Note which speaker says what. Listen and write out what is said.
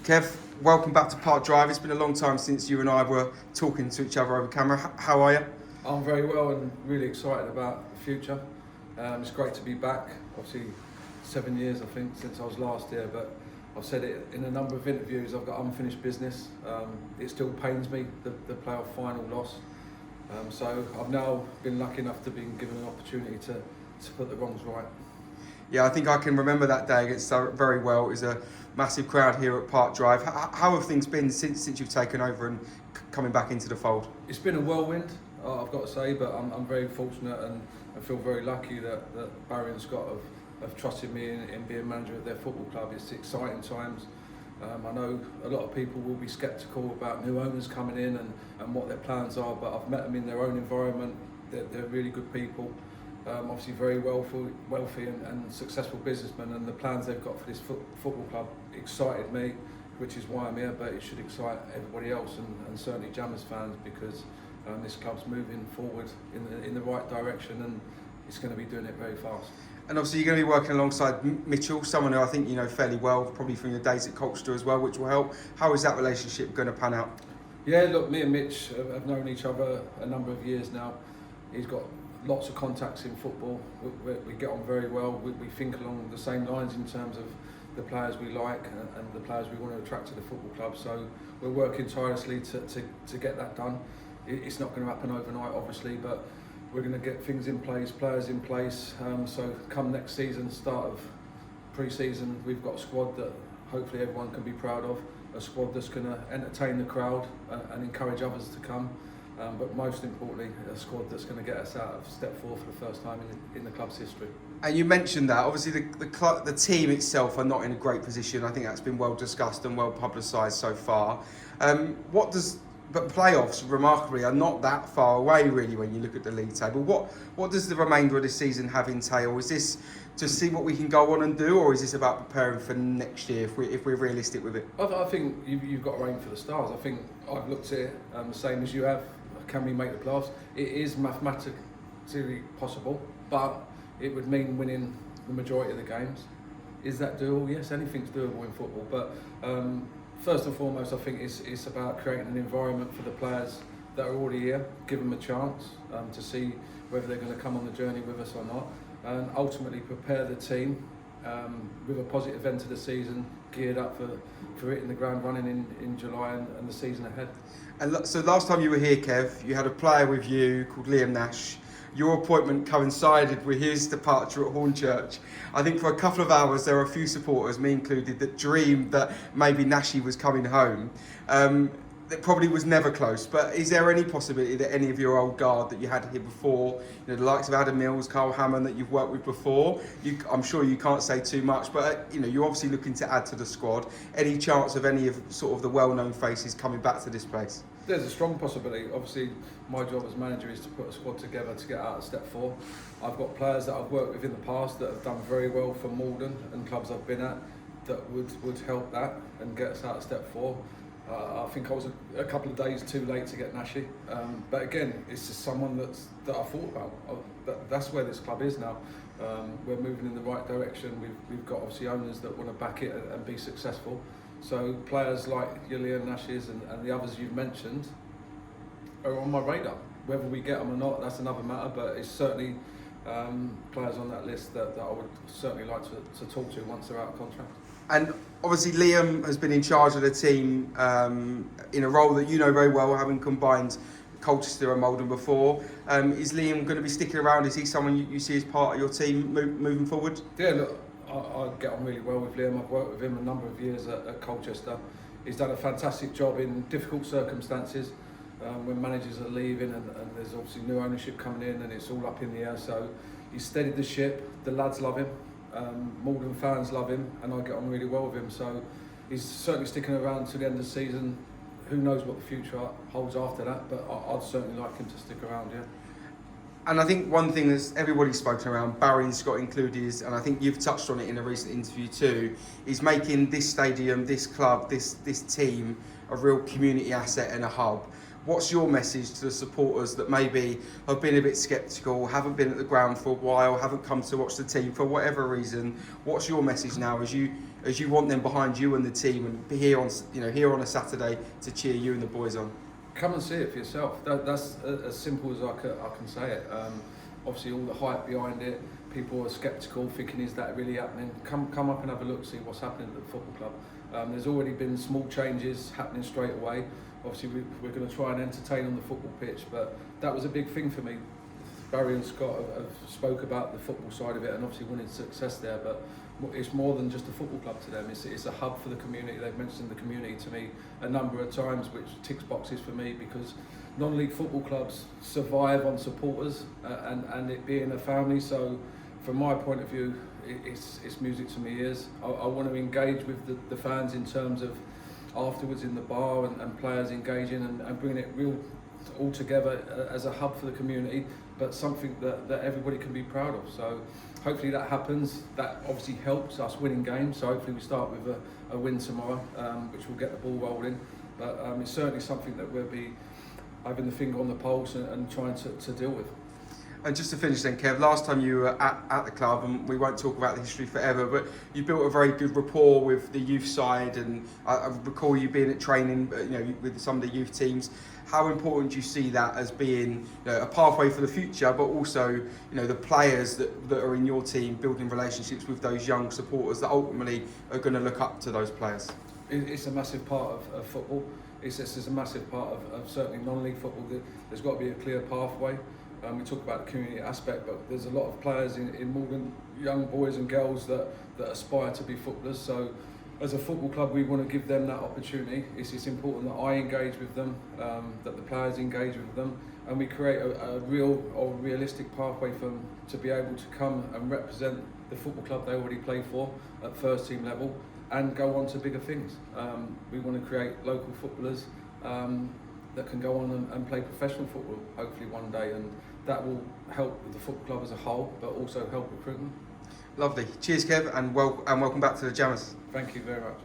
Speaker 1: Kev, welcome back to Park Drive. It's been a long time since you and I were talking to each other over camera. How are you?
Speaker 2: I'm very well and really excited about the future. It's great to be back. Obviously, 7 years I think since I was last here, but I've said it in a number of interviews, I've got unfinished business. It still pains me, the playoff final loss. So I've now been lucky enough to be given an opportunity to put the wrongs right.
Speaker 1: Yeah, I think I can remember that day against Surrey very well. It was a massive crowd here at Park Drive. How have things been since you've taken over and coming back into the fold?
Speaker 2: It's been a whirlwind, I've got to say, but I'm very fortunate and I feel very lucky that Barry and Scott have trusted me in being manager of their football club. It's exciting times. I know a lot of people will be sceptical about new owners coming in and what their plans are, but I've met them in their own environment. They're really good people. Obviously very wealthy and successful businessmen, and the plans they've got for this football club excited me, which is why I'm here, but it should excite everybody else and certainly Jammers fans, because this club's moving forward in the right direction and it's going to be doing it very fast.
Speaker 1: And obviously you're going to be working alongside Mitchell, someone who I think you know fairly well, probably from your days at Colchester as well, which will help. How is that relationship going to pan out?
Speaker 2: Yeah, look, me and Mitch have known each other a number of years now. He's got lots of contacts in football. We get on very well. We think along the same lines in terms of the players we like and the players we want to attract to the football club. So we're working tirelessly to get that done. It's not going to happen overnight, obviously, but we're going to get things in place, players in place. So come next season, start of pre-season, we've got a squad that hopefully everyone can be proud of. A squad that's going to entertain the crowd and encourage others to come. But most importantly, a squad that's going to get us out of step 4 for the first time in the club's history. And
Speaker 1: you mentioned that obviously the team itself are not in a great position. I think that's been well discussed and well publicised so far. But playoffs, remarkably, are not that far away really when you look at the league table. What does the remainder of the season have entail? Is this to see what we can go on and do, or is this about preparing for next year if we're realistic with it?
Speaker 2: I think you've got to aim for the stars. I think I've looked at it the same as you have. Can we make the playoffs? It is mathematically possible, but it would mean winning the majority of the games. Is that doable? Yes, anything's doable in football, but first and foremost, I think it's about creating an environment for the players that are already here, give them a chance to see whether they're going to come on the journey with us or not, and ultimately prepare the team with a positive end to the season, geared up for hitting the ground running in July and the season ahead.
Speaker 1: And so last time you were here, Kev, you had a player with you called Liam Nash. Your appointment coincided with his departure at Hornchurch. I think for a couple of hours there were a few supporters, me included, that dreamed that maybe Nashy was coming home. It probably was never close, but is there any possibility that any of your old guard that you had here before, the likes of Adam Mills, Carl Hammond that you've worked with before, I'm sure you can't say too much, but you're obviously looking to add to the squad. Any chance of any of sort of the well-known faces coming back to this place?
Speaker 2: There's a strong possibility. Obviously, my job as manager is to put a squad together to get out of step 4. I've got players that I've worked with in the past that have done very well for Maldon and clubs I've been at that would help that and get us out of step 4. I think I was a couple of days too late to get Nashy, but again, it's just someone that I thought about. That's where this club is now. We're moving in the right direction. We've got obviously owners that want to back it and be successful. So players like your Liam Nashes and the others you've mentioned are on my radar. Whether we get them or not, that's another matter, but it's certainly players on that list that I would certainly like to talk to once they're out of contract.
Speaker 1: And obviously Liam has been in charge of the team in a role that you know very well, having combined Colchester and Maldon before. Is Liam going to be sticking around? Is he someone you see as part of your team moving forward?
Speaker 2: Yeah, look, I get on really well with Liam. I've worked with him a number of years at Colchester. He's done a fantastic job in difficult circumstances when managers are leaving and there's obviously new ownership coming in and it's all up in the air. So he's steadied the ship. The lads love him. Maldon fans love him, and I get on really well with him. So he's certainly sticking around to the end of the season. Who knows what the future holds after that? But I'd certainly like him to stick around. Yeah.
Speaker 1: And I think one thing that's everybody's spoken around, Barry and Scott included, is, and I think you've touched on it in a recent interview too, is making this stadium, this club, this team a real community asset and a hub. What's your message to the supporters that maybe have been a bit sceptical, haven't been at the ground for a while, haven't come to watch the team for whatever reason? What's your message now as you as you want them behind you and the team, and here on a Saturday to cheer you and the boys on?
Speaker 2: Come and see it for yourself. That's as simple as I can say it. Obviously, all the hype behind it, people are sceptical, thinking, is that really happening? Come up and have a look, see what's happening at the football club. There's already been small changes happening straight away. Obviously, we're going to try and entertain on the football pitch, but that was a big thing for me. Barry and Scott have spoke about the football side of it, and obviously wanted success there, but it's more than just a football club to them. It's a hub for the community. They've mentioned the community to me a number of times, which ticks boxes for me, because non-league football clubs survive on supporters and it being a family. So from my point of view, it's music to my ears. I want to engage with the fans in terms of afterwards in the bar and players engaging and bringing it real all together as a hub for the community, but something that everybody can be proud of. So hopefully that happens. That obviously helps us winning games, so hopefully we start with a win tomorrow, which will get the ball rolling. But it's certainly something that we'll be having the finger on the pulse and trying to deal with.
Speaker 1: And just to finish then, Kev, last time you were at the club, and we won't talk about the history forever, but you built a very good rapport with the youth side, and I recall you being at training, with some of the youth teams. How important do you see that as being a pathway for the future, but also the players that are in your team, building relationships with those young supporters that ultimately are going to look up to those players?
Speaker 2: It's a massive part of football. It's a massive part of certainly non-league football. There's got to be a clear pathway. We talk about the community aspect, but there's a lot of players in Maldon, young boys and girls that aspire to be footballers. So as a football club, we want to give them that opportunity. It's important that I engage with them, that the players engage with them, and we create a real or realistic pathway for them to be able to come and represent the football club they already play for at first team level and go on to bigger things. We want to create local footballers that can go on and play professional football, hopefully one day, and that will help the football club as a whole, but also help recruitment.
Speaker 1: Lovely. Cheers, Kev, and welcome back to the Jammers.
Speaker 2: Thank you very much.